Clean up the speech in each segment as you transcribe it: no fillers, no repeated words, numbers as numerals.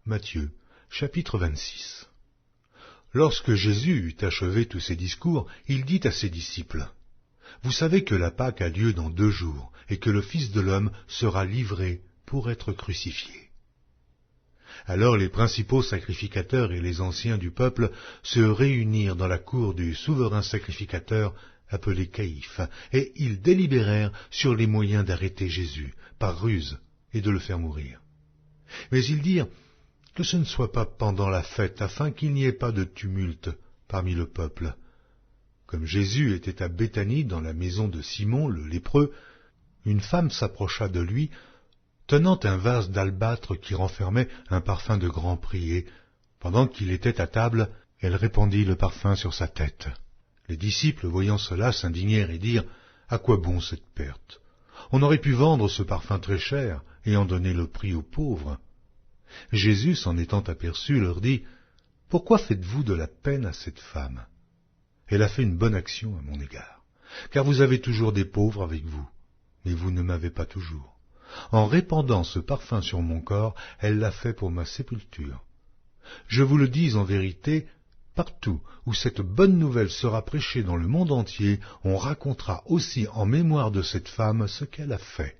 Matthieu, chapitre 26. Lorsque Jésus eut achevé tous ses discours, il dit à ses disciples, « Vous savez que la Pâque a lieu dans 2 jours, et que le Fils de l'homme sera livré pour être crucifié. » Alors les principaux sacrificateurs et les anciens du peuple se réunirent dans la cour du souverain sacrificateur appelé Caïphe, et ils délibérèrent sur les moyens d'arrêter Jésus, par ruse, et de le faire mourir. Mais ils dirent que ce ne soit pas pendant la fête, afin qu'il n'y ait pas de tumulte parmi le peuple. Comme Jésus était à Béthanie, dans la maison de Simon le lépreux, une femme s'approcha de lui, tenant un vase d'albâtre qui renfermait un parfum de grand prix, et, pendant qu'il était à table, elle répandit le parfum sur sa tête. Les disciples, voyant cela, s'indignèrent et dirent, « À quoi bon cette perte? On aurait pu vendre ce parfum très cher et en donner le prix aux pauvres. » Jésus, s'en étant aperçu, leur dit, « Pourquoi faites-vous de la peine à cette femme? Elle a fait une bonne action à mon égard, car vous avez toujours des pauvres avec vous, mais vous ne m'avez pas toujours. En répandant ce parfum sur mon corps, elle l'a fait pour ma sépulture. Je vous le dis en vérité, partout où cette bonne nouvelle sera prêchée dans le monde entier, on racontera aussi en mémoire de cette femme ce qu'elle a fait. »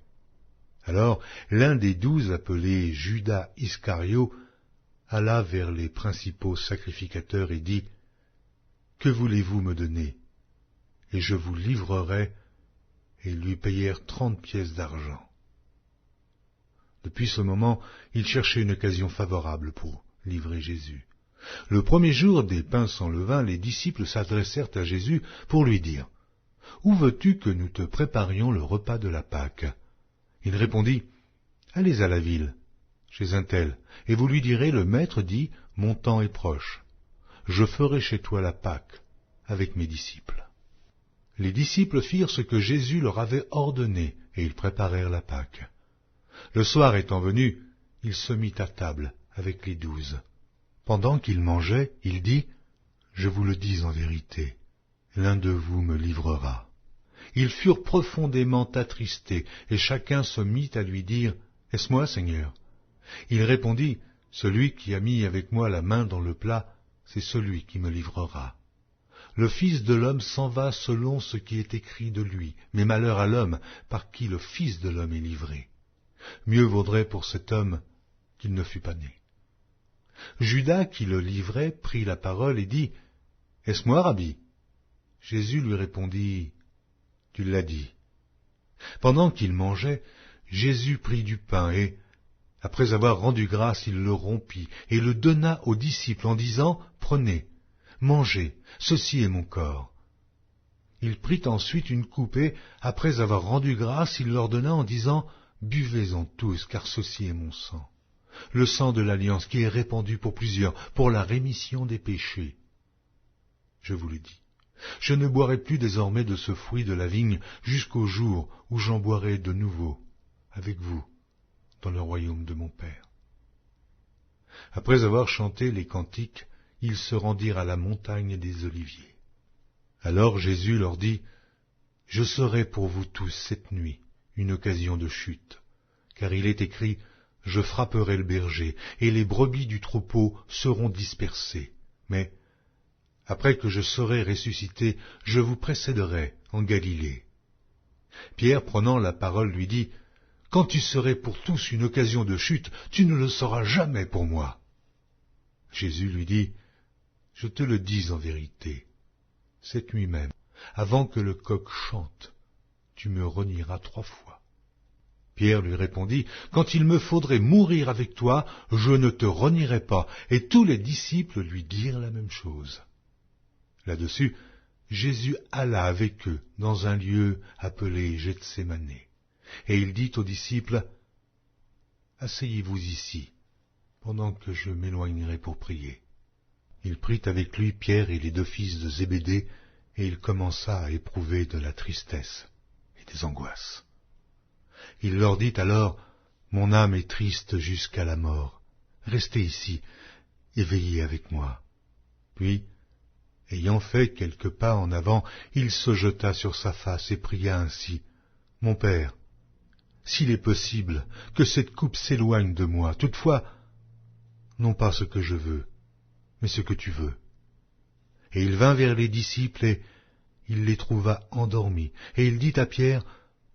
Alors l'un des 12, appelé Judas Iscario, alla vers les principaux sacrificateurs et dit, « Que voulez-vous me donner? Et je vous livrerai. » Et ils lui payèrent 30 pièces d'argent. Depuis ce moment, il cherchait une occasion favorable pour livrer Jésus. Le premier jour des pains sans levain, les disciples s'adressèrent à Jésus pour lui dire, « Où veux-tu que nous te préparions le repas de la Pâque? » Il répondit, « Allez à la ville, chez un tel, et vous lui direz, le Maître dit, mon temps est proche. Je ferai chez toi la Pâque avec mes disciples. » Les disciples firent ce que Jésus leur avait ordonné, et ils préparèrent la Pâque. Le soir étant venu, il se mit à table avec les 12. Pendant qu'il mangeait, il dit, « Je vous le dis en vérité, l'un de vous me livrera. » Ils furent profondément attristés, et chacun se mit à lui dire, « Est-ce moi, Seigneur ?» Il répondit, « Celui qui a mis avec moi la main dans le plat, c'est celui qui me livrera. Le Fils de l'homme s'en va selon ce qui est écrit de lui, mais malheur à l'homme par qui le Fils de l'homme est livré. Mieux vaudrait pour cet homme qu'il ne fût pas né. » Judas, qui le livrait, prit la parole et dit, « Est-ce moi, Rabbi ?» Jésus lui répondit, « Tu l'as dit. » Pendant qu'il mangeait, Jésus prit du pain et, après avoir rendu grâce, il le rompit et le donna aux disciples en disant, « Prenez, mangez, ceci est mon corps. » Il prit ensuite une coupe et, après avoir rendu grâce, il leur donna en disant, « Buvez-en tous, car ceci est mon sang, le sang de l'alliance qui est répandu pour plusieurs, pour la rémission des péchés. Je vous le dis, je ne boirai plus désormais de ce fruit de la vigne jusqu'au jour où j'en boirai de nouveau avec vous dans le royaume de mon Père. » Après avoir chanté les cantiques, ils se rendirent à la montagne des Oliviers. Alors Jésus leur dit, « Je serai pour vous tous cette nuit une occasion de chute, car il est écrit, « Je frapperai le berger, et les brebis du troupeau seront dispersées. Mais, après que je serai ressuscité, je vous précéderai en Galilée. » Pierre, prenant la parole, lui dit, « Quand tu serais pour tous une occasion de chute, tu ne le seras jamais pour moi. » Jésus lui dit, « Je te le dis en vérité, cette nuit même, avant que le coq chante, tu me renieras 3 fois. » Pierre lui répondit, « Quand il me faudrait mourir avec toi, je ne te renierai pas. » Et tous les disciples lui dirent la même chose. Là-dessus, Jésus alla avec eux dans un lieu appelé Gethsémane, et il dit aux disciples, « Asseyez-vous ici, pendant que je m'éloignerai pour prier. » Il prit avec lui Pierre et les 2 fils de Zébédée, et il commença à éprouver de la tristesse et des angoisses. Il leur dit alors, « Mon âme est triste jusqu'à la mort. Restez ici et veillez avec moi. » Puis, ayant fait quelques pas en avant, il se jeta sur sa face et pria ainsi, « Mon Père, s'il est possible que cette coupe s'éloigne de moi, toutefois, non pas ce que je veux, mais ce que tu veux. Et il vint vers les disciples, et il les trouva endormis. Et il dit à Pierre,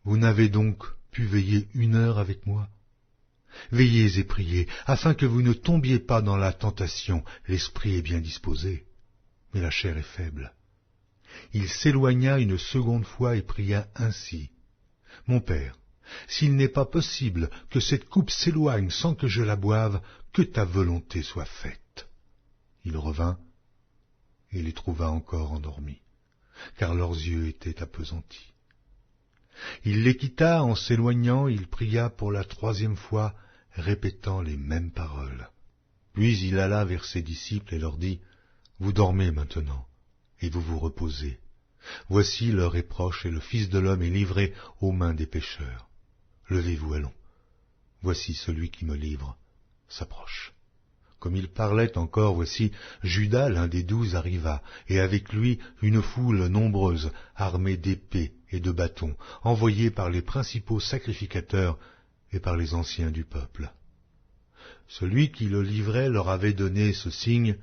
vous n'avez donc pu veiller 1 heure avec moi? Veillez et priez, afin que vous ne tombiez pas dans la tentation. L'esprit est bien disposé, mais la chair est faible. Il s'éloigna une seconde fois et pria ainsi. Mon Père, s'il n'est pas possible que cette coupe s'éloigne sans que je la boive, que ta volonté soit faite. Il revint et les trouva encore endormis, car leurs yeux étaient appesantis. Il les quitta, en s'éloignant, il pria pour la 3e fois, répétant les mêmes paroles. Puis il alla vers ses disciples et leur dit, vous dormez maintenant, et vous vous reposez. Voici l'heure est proche, et le Fils de l'homme est livré aux mains des pécheurs. Levez-vous, allons. Voici celui qui me livre s'approche. Comme il parlait encore, voici, Judas, l'un des 12, arriva, et avec lui une foule nombreuse, armée d'épées et de bâtons, envoyés par les principaux sacrificateurs et par les anciens du peuple. Celui qui le livrait leur avait donné ce signe,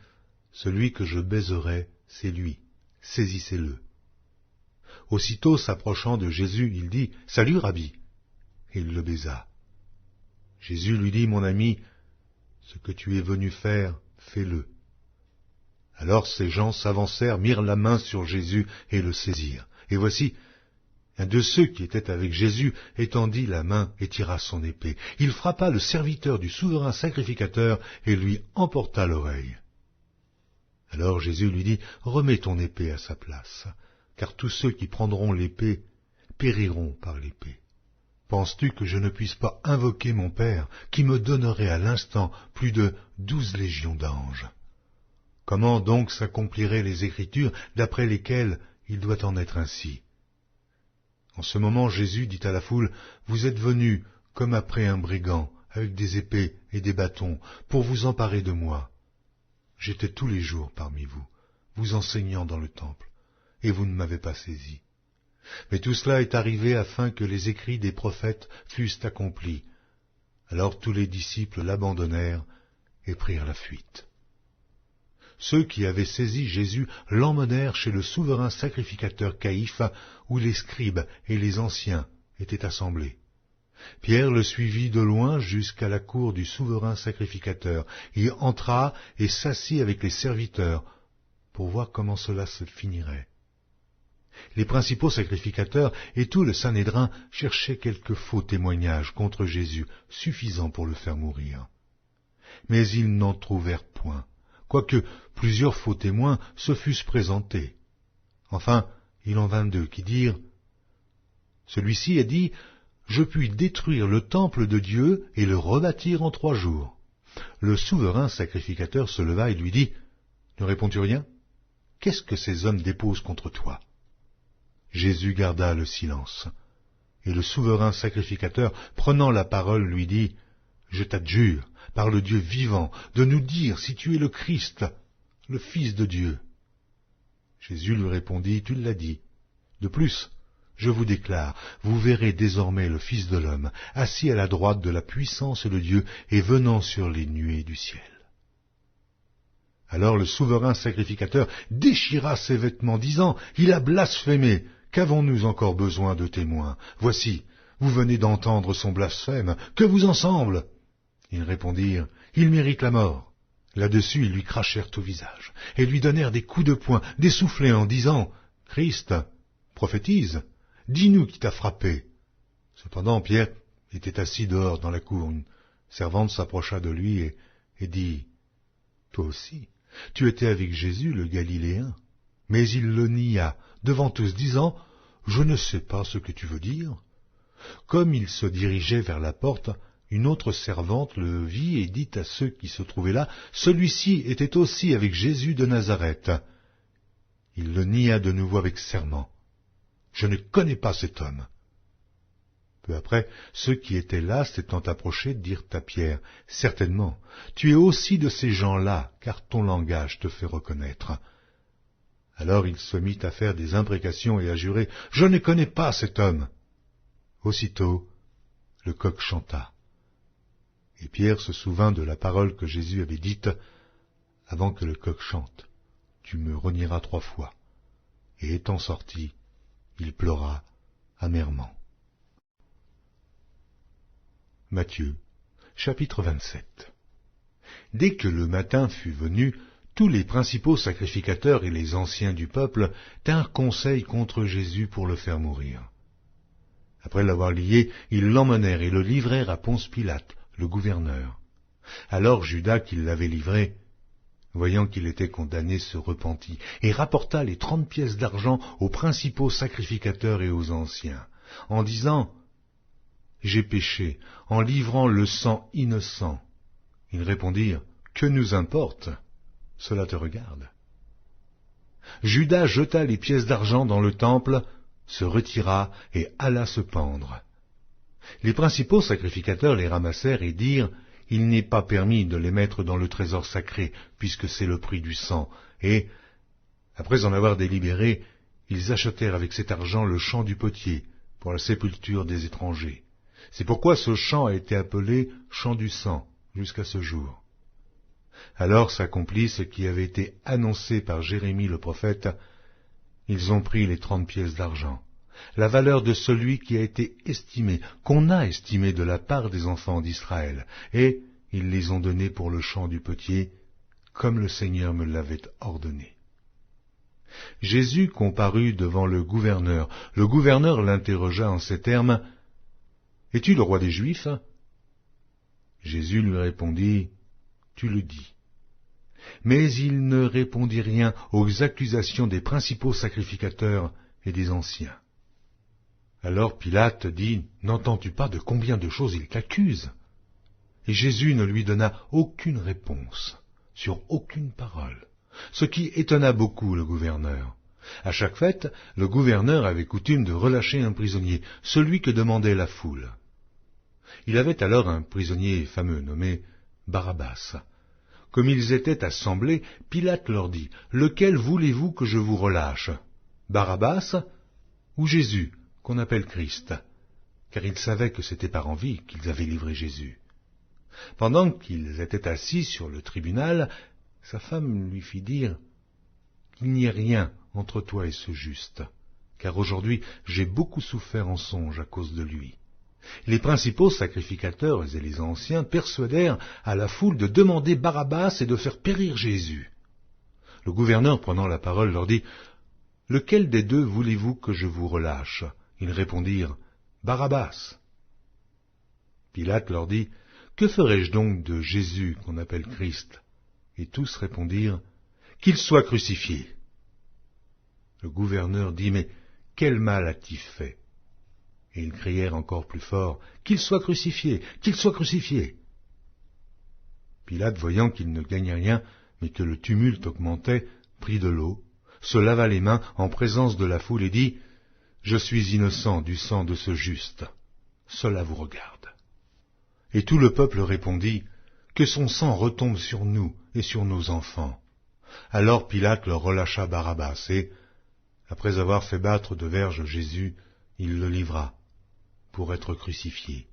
celui que je baiserai, c'est lui, saisissez-le. Aussitôt s'approchant de Jésus, il dit, salut, Rabbi, et il le baisa. Jésus lui dit, mon ami, ce que tu es venu faire, fais-le. Alors ces gens s'avancèrent, mirent la main sur Jésus et le saisirent. Et voici, un de ceux qui étaient avec Jésus étendit la main et tira son épée. Il frappa le serviteur du souverain sacrificateur et lui emporta l'oreille. Alors Jésus lui dit, remets ton épée à sa place, car tous ceux qui prendront l'épée périront par l'épée. Penses-tu que je ne puisse pas invoquer mon Père, qui me donnerait à l'instant plus de 12 légions d'anges? Comment donc s'accompliraient les Écritures d'après lesquelles il doit en être ainsi? En ce moment, Jésus dit à la foule, vous êtes venus comme après un brigand, avec des épées et des bâtons, pour vous emparer de moi. J'étais tous les jours parmi vous, vous enseignant dans le temple, et vous ne m'avez pas saisi. Mais tout cela est arrivé afin que les écrits des prophètes fussent accomplis. Alors tous les disciples l'abandonnèrent et prirent la fuite. Ceux qui avaient saisi Jésus l'emmenèrent chez le souverain sacrificateur Caïphe, où les scribes et les anciens étaient assemblés. Pierre le suivit de loin jusqu'à la cour du souverain sacrificateur. Il entra et s'assit avec les serviteurs pour voir comment cela se finirait. Les principaux sacrificateurs et tout le Sanhédrin cherchaient quelques faux témoignages contre Jésus, suffisants pour le faire mourir. Mais ils n'en trouvèrent point, quoique plusieurs faux témoins se fussent présentés. Enfin, il en vint 2 qui dirent, « Celui-ci a dit, je puis détruire le temple de Dieu et le rebâtir en 3 jours. » Le souverain sacrificateur se leva et lui dit, « Ne réponds-tu rien? Qu'est-ce que ces hommes déposent contre toi ?» Jésus garda le silence, et le souverain sacrificateur, prenant la parole, lui dit, « Je t'adjure, par le Dieu vivant, de nous dire si tu es le Christ, le Fils de Dieu. » Jésus lui répondit, « Tu l'as dit. De plus, je vous déclare, vous verrez désormais le Fils de l'homme, assis à la droite de la puissance de Dieu et venant sur les nuées du ciel. » Alors le souverain sacrificateur déchira ses vêtements, disant, « Il a blasphémé. Qu'avons-nous encore besoin de témoins? Voici, vous venez d'entendre son blasphème. Que vous en semble ?» Ils répondirent, « Il mérite la mort. » Là-dessus, ils lui crachèrent au visage, et lui donnèrent des coups de poing, des soufflets en disant, « Christ, prophétise, dis-nous qui t'a frappé. » Cependant, Pierre était assis dehors dans la cour. Une servante s'approcha de lui et dit, « Toi aussi, tu étais avec Jésus, le Galiléen. » Mais il le nia devant tous, disant, « Je ne sais pas ce que tu veux dire. » Comme il se dirigeait vers la porte, une autre servante le vit et dit à ceux qui se trouvaient là, « Celui-ci était aussi avec Jésus de Nazareth. » Il le nia de nouveau avec serment. « Je ne connais pas cet homme. » Peu après, ceux qui étaient là, s'étant approchés, dirent à Pierre, « Certainement, tu es aussi de ces gens-là, car ton langage te fait reconnaître. » Alors il se mit à faire des imprécations et à jurer, « Je ne connais pas cet homme. » Aussitôt, le coq chanta. Et Pierre se souvint de la parole que Jésus avait dite avant que le coq chante. Tu me renieras 3 fois. Et étant sorti, il pleura amèrement. Matthieu, chapitre 27. Dès que le matin fut venu, tous les principaux sacrificateurs et les anciens du peuple tinrent conseil contre Jésus pour le faire mourir. Après l'avoir lié, ils l'emmenèrent et le livrèrent à Ponce Pilate, le gouverneur. Alors Judas, qui l'avait livré, voyant qu'il était condamné, se repentit, et rapporta les 30 pièces d'argent aux principaux sacrificateurs et aux anciens, en disant « J'ai péché, en livrant le sang innocent. » Ils répondirent « Que nous importe ? Cela te regarde. » Judas jeta les pièces d'argent dans le temple, se retira et alla se pendre. Les principaux sacrificateurs les ramassèrent et dirent « Il n'est pas permis de les mettre dans le trésor sacré, puisque c'est le prix du sang. » Et, après en avoir délibéré, ils achetèrent avec cet argent le champ du potier, pour la sépulture des étrangers. C'est pourquoi ce champ a été appelé champ du sang, jusqu'à ce jour. Alors s'accomplit ce qui avait été annoncé par Jérémie le prophète. Ils ont pris les 30 pièces d'argent, la valeur de celui qui a été estimé, qu'on a estimé de la part des enfants d'Israël, et ils les ont donnés pour le champ du potier, comme le Seigneur me l'avait ordonné. Jésus comparut devant le gouverneur. Le gouverneur l'interrogea en ces termes, « Es-tu le roi des Juifs ?» Jésus lui répondit, « Tu le dis. » Mais il ne répondit rien aux accusations des principaux sacrificateurs et des anciens. Alors Pilate dit, « N'entends-tu pas de combien de choses il t'accuse ?» Et Jésus ne lui donna aucune réponse, sur aucune parole, ce qui étonna beaucoup le gouverneur. À chaque fête, le gouverneur avait coutume de relâcher un prisonnier, celui que demandait la foule. Il avait alors un prisonnier fameux nommé Barabbas. Comme ils étaient assemblés, Pilate leur dit, « Lequel voulez-vous que je vous relâche, Barabbas ou Jésus, qu'on appelle Christ ?» Car ils savaient que c'était par envie qu'ils avaient livré Jésus. Pendant qu'ils étaient assis sur le tribunal, sa femme lui fit dire, « Qu'il n'y ait rien entre toi et ce juste, car aujourd'hui j'ai beaucoup souffert en songe à cause de lui. » Les principaux sacrificateurs et les anciens persuadèrent à la foule de demander Barabbas et de faire périr Jésus. Le gouverneur, prenant la parole, leur dit, « Lequel des deux voulez-vous que je vous relâche ?» Ils répondirent, « Barabbas. » Pilate leur dit, « Que ferai-je donc de Jésus qu'on appelle Christ ?» Et tous répondirent, « Qu'il soit crucifié. » Le gouverneur dit, « Mais quel mal a-t-il fait ?» Et ils crièrent encore plus fort, « Qu'il soit crucifié, qu'il soit crucifié !» Pilate, voyant qu'il ne gagnait rien, mais que le tumulte augmentait, prit de l'eau, se lava les mains en présence de la foule et dit, « Je suis innocent du sang de ce juste, cela vous regarde. » Et tout le peuple répondit, « Que son sang retombe sur nous et sur nos enfants. » Alors Pilate leur relâcha Barabbas et, après avoir fait battre de verges Jésus, il le livra pour être crucifié.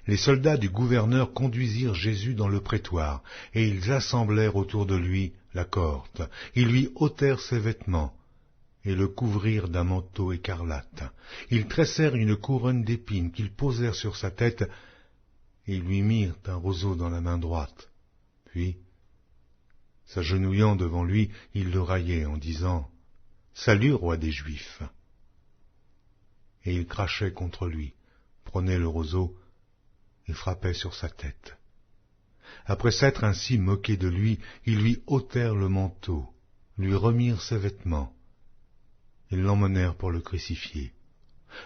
Les soldats du gouverneur conduisirent Jésus dans le prétoire, et ils assemblèrent autour de lui la cohorte. Ils lui ôtèrent ses vêtements, et le couvrirent d'un manteau écarlate. Ils tressèrent une couronne d'épines qu'ils posèrent sur sa tête, et ils lui mirent un roseau dans la main droite. Puis, s'agenouillant devant lui, ils le raillaient en disant, « Salut, roi des Juifs !» Et ils crachaient contre lui, prenaient le roseau et frappaient sur sa tête. Après s'être ainsi moqués de lui, ils lui ôtèrent le manteau, lui remirent ses vêtements, et l'emmenèrent pour le crucifier.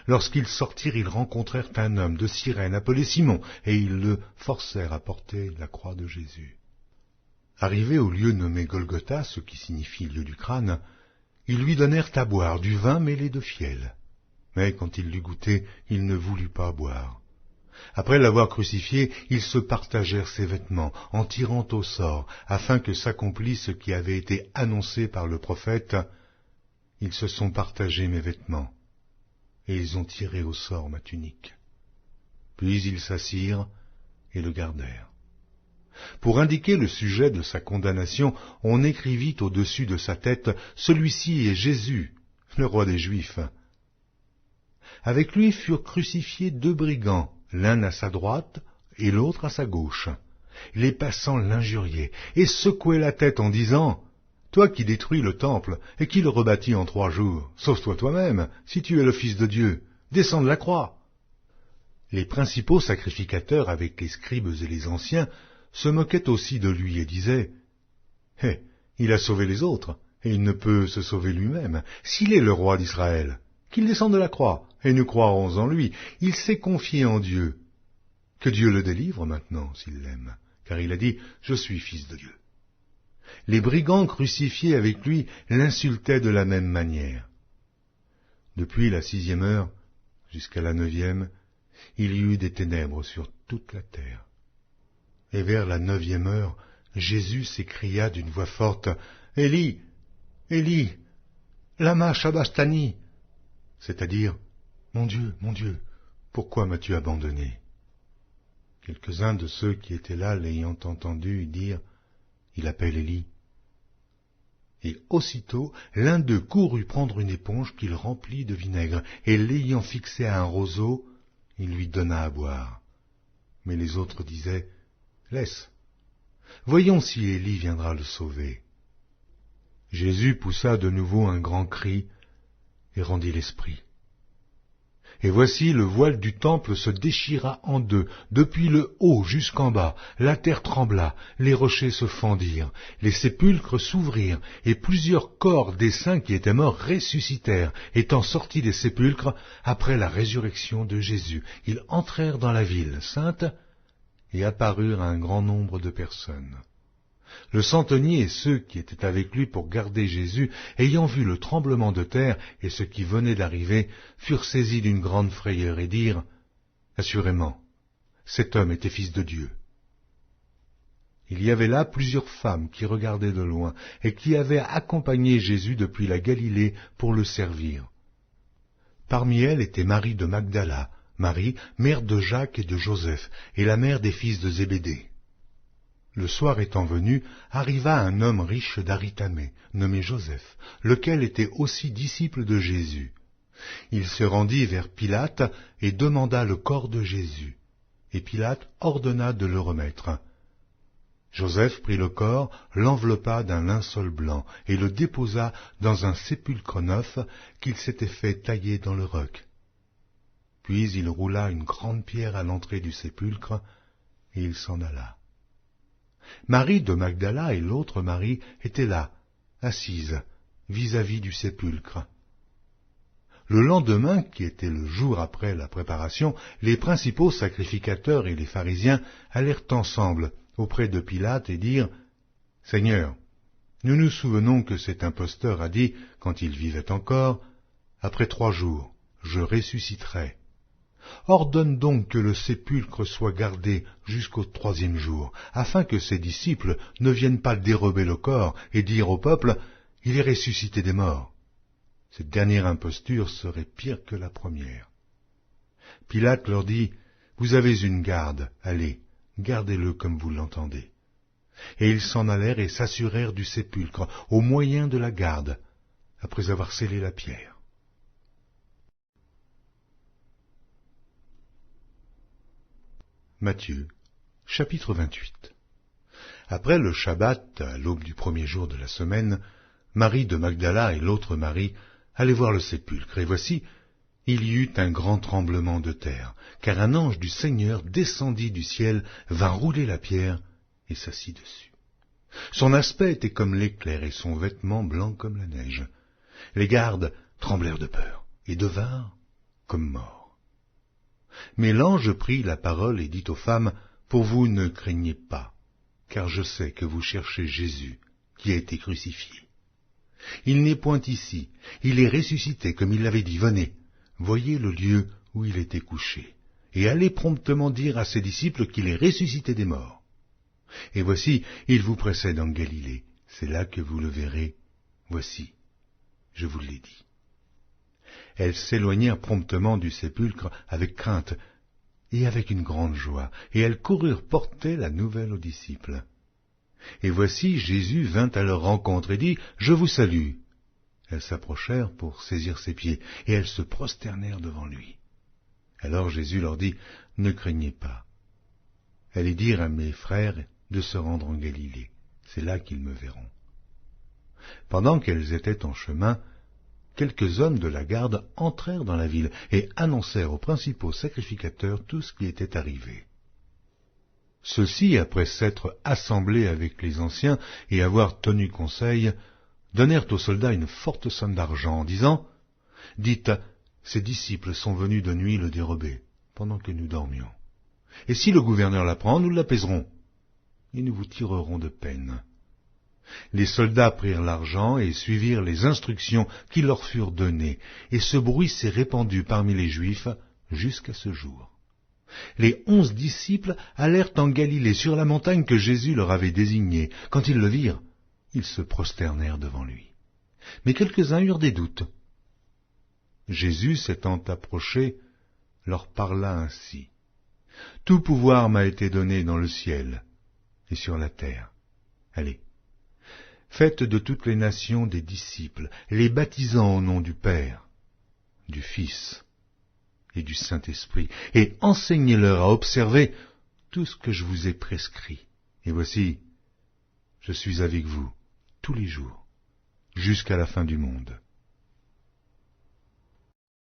Lorsqu'ils sortirent, ils rencontrèrent un homme de Cyrène appelé Simon, et ils le forcèrent à porter la croix de Jésus. Arrivés au lieu nommé Golgotha, ce qui signifie lieu du crâne, ils lui donnèrent à boire du vin mêlé de fiel. Mais quand il l'eut goûté, il ne voulut pas boire. Après l'avoir crucifié, ils se partagèrent ses vêtements, en tirant au sort, afin que s'accomplisse ce qui avait été annoncé par le prophète. Ils se sont partagés mes vêtements, et ils ont tiré au sort ma tunique. Puis ils s'assirent, et le gardèrent. Pour indiquer le sujet de sa condamnation, on écrivit au-dessus de sa tête « Celui-ci est Jésus, le roi des Juifs ». Avec lui furent crucifiés 2 brigands, l'un à sa droite et l'autre à sa gauche. Les passants l'injuriaient et secouaient la tête en disant « Toi qui détruis le temple et qui le rebâtis en 3 jours, sauve-toi toi-même, si tu es le Fils de Dieu, descends de la croix !» Les principaux sacrificateurs, avec les scribes et les anciens, se moquaient aussi de lui et disaient « Eh, il a sauvé les autres, et il ne peut se sauver lui-même. S'il est le roi d'Israël, qu'il descende de la croix, et nous croirons en lui. Il s'est confié en Dieu. Que Dieu le délivre maintenant, s'il l'aime, car il a dit « Je suis fils de Dieu ». Les brigands crucifiés avec lui l'insultaient de la même manière. Depuis la 6e heure jusqu'à la 9e, il y eut des ténèbres sur toute la terre. Et vers la 9e heure, Jésus s'écria d'une voix forte, « Élie, Élie, lama sabachthani » c'est-à-dire, « Mon Dieu, pourquoi m'as-tu abandonné » Quelques-uns de ceux qui étaient là, l'ayant entendu, dirent, « Il appelle Élie. » Et aussitôt, l'un d'eux courut prendre une éponge qu'il remplit de vinaigre, et l'ayant fixée à un roseau, il lui donna à boire. Mais les autres disaient, « Laisse, voyons si Élie viendra le sauver. » Jésus poussa de nouveau un grand cri et rendit l'esprit. Et voici le voile du temple se déchira en 2, depuis le haut jusqu'en bas, la terre trembla, les rochers se fendirent, les sépulcres s'ouvrirent, et plusieurs corps des saints qui étaient morts ressuscitèrent, étant sortis des sépulcres après la résurrection de Jésus. Ils entrèrent dans la ville sainte et apparurent à un grand nombre de personnes. Le centenier et ceux qui étaient avec lui pour garder Jésus, ayant vu le tremblement de terre et ce qui venait d'arriver, furent saisis d'une grande frayeur et dirent « Assurément, cet homme était fils de Dieu. » Il y avait là plusieurs femmes qui regardaient de loin et qui avaient accompagné Jésus depuis la Galilée pour le servir. Parmi elles était Marie de Magdala, Marie, mère de Jacques et de Joseph, et la mère des fils de Zébédée. Le soir étant venu, arriva un homme riche d'Aritamée, nommé Joseph, lequel était aussi disciple de Jésus. Il se rendit vers Pilate et demanda le corps de Jésus. Et Pilate ordonna de le remettre. Joseph prit le corps, l'enveloppa d'un linceul blanc et le déposa dans un sépulcre neuf qu'il s'était fait tailler dans le roc. Puis il roula une grande pierre à l'entrée du sépulcre et il s'en alla. Marie de Magdala et l'autre Marie étaient là, assises, vis-à-vis du sépulcre. Le lendemain, qui était le jour après la préparation, les principaux sacrificateurs et les pharisiens allèrent ensemble auprès de Pilate et dirent « Seigneur, nous nous souvenons que cet imposteur a dit, quand il vivait encore, « Après 3 jours, je ressusciterai. » Ordonne donc que le sépulcre soit gardé jusqu'au 3e jour, afin que ses disciples ne viennent pas dérober le corps et dire au peuple « Il est ressuscité des morts ». Cette dernière imposture serait pire que la première. Pilate leur dit « Vous avez une garde, allez, gardez-le comme vous l'entendez. » Et ils s'en allèrent et s'assurèrent du sépulcre au moyen de la garde, après avoir scellé la pierre. Matthieu, chapitre 28. Après le Shabbat, à l'aube du 1er jour de la semaine, Marie de Magdala et l'autre Marie allaient voir le sépulcre, et voici, il y eut un grand tremblement de terre, car un ange du Seigneur descendit du ciel, vint rouler la pierre et s'assit dessus. Son aspect était comme l'éclair et son vêtement blanc comme la neige. Les gardes tremblèrent de peur et devinrent comme morts. Mais l'ange prit la parole et dit aux femmes, « Pour vous ne craignez pas, car je sais que vous cherchez Jésus, qui a été crucifié. Il n'est point ici, il est ressuscité, comme il l'avait dit. Venez, voyez le lieu où il était couché, et allez promptement dire à ses disciples qu'il est ressuscité des morts. Et voici, il vous précède en Galilée, c'est là que vous le verrez. Voici, je vous l'ai dit. » Elles s'éloignèrent promptement du sépulcre avec crainte, et avec une grande joie, et elles coururent porter la nouvelle aux disciples. Et voici, Jésus vint à leur rencontre et dit, « Je vous salue. » Elles s'approchèrent pour saisir ses pieds, et elles se prosternèrent devant lui. Alors Jésus leur dit, « Ne craignez pas. Allez dire à mes frères de se rendre en Galilée. C'est là qu'ils me verront. » Pendant qu'elles étaient en chemin, quelques hommes de la garde entrèrent dans la ville et annoncèrent aux principaux sacrificateurs tout ce qui était arrivé. Ceux-ci, après s'être assemblés avec les anciens et avoir tenu conseil, donnèrent aux soldats une forte somme d'argent en disant, « Dites, ces disciples sont venus de nuit le dérober, pendant que nous dormions. Et si le gouverneur l'apprend, nous l'apaiserons, et nous vous tirerons de peine. » Les soldats prirent l'argent et suivirent les instructions qui leur furent données, et ce bruit s'est répandu parmi les Juifs jusqu'à ce jour. Les 11 disciples allèrent en Galilée sur la montagne que Jésus leur avait désignée. Quand ils le virent, ils se prosternèrent devant lui. Mais quelques-uns eurent des doutes. Jésus, s'étant approché, leur parla ainsi. « Tout pouvoir m'a été donné dans le ciel et sur la terre. Allez, faites de toutes les nations des disciples, les baptisant au nom du Père, du Fils et du Saint-Esprit, et enseignez-leur à observer tout ce que je vous ai prescrit. Et voici, je suis avec vous tous les jours, jusqu'à la fin du monde. »